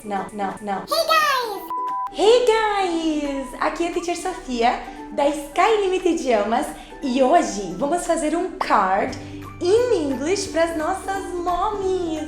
Não. Hey guys! Aqui é a teacher Sofia, da SKYLIMIT Idiomas, e hoje vamos fazer um card in English para as nossas mommies.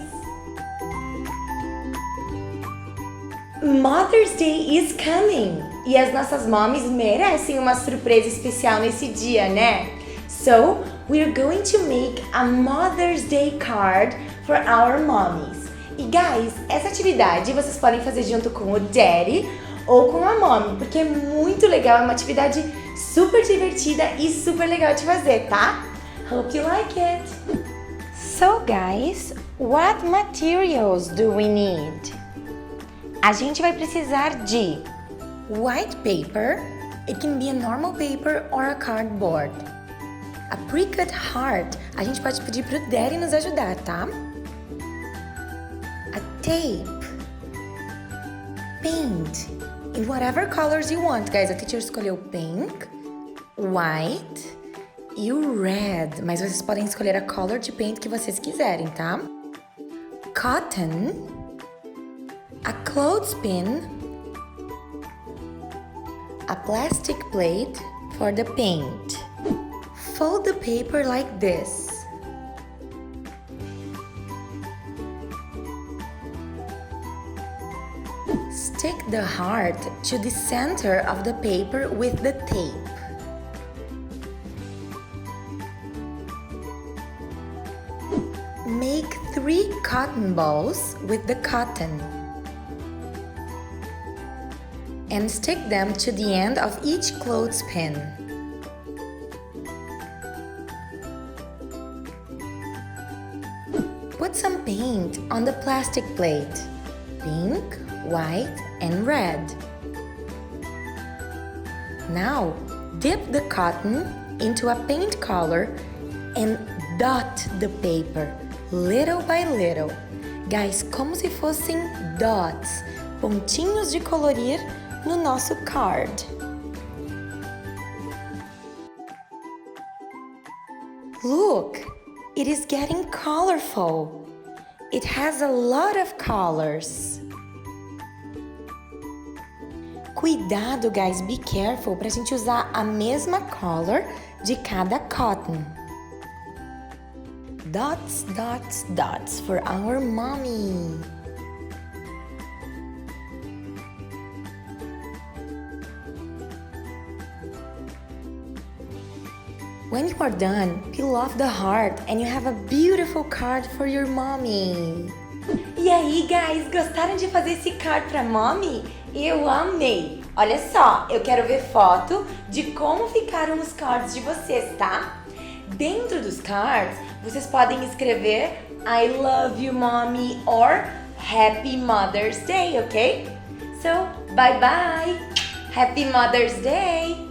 Mother's Day is coming! E as nossas mommies merecem uma surpresa especial nesse dia, né? So, we're going to make a Mother's Day card for our mommies. E guys, essa atividade vocês podem fazer junto com o daddy ou com a mommy, porque é muito legal, é uma atividade super divertida e super legal de fazer, tá? Hope you like it! So guys, what materials do we need? A gente vai precisar de white paper, it can be a normal paper or a cardboard. A pre-cut heart, a gente pode pedir pro daddy nos ajudar, tá? A tape, paint, in whatever colors you want, guys. A teacher escolheu pink, white e o red, mas vocês podem escolher a color de paint que vocês quiserem, tá? Cotton, a clothespin, a plastic plate for the paint. Fold the paper like this. Stick the heart to the center of the paper with the tape. Make 3 cotton balls with the cotton and stick them to the end of each clothespin. Put some paint on the plastic plate, pink, white, and red. Now, dip the cotton into a paint color and dot the paper, little by little. Guys, como se fossem dots, pontinhos de colorir no nosso card. Look, it is getting colorful. It has a lot of colors. Cuidado, guys, be careful pra gente usar a mesma color de cada cotton. Dots, dots, dots for our mommy. When you are done, peel off the heart and you have a beautiful card for your mommy. E aí, guys, gostaram de fazer esse card pra mommy? Eu amei! Olha só, eu quero ver foto de como ficaram os cards de vocês, tá? Dentro dos cards, vocês podem escrever I love you, mommy, or Happy Mother's Day, ok? So, bye bye! Happy Mother's Day!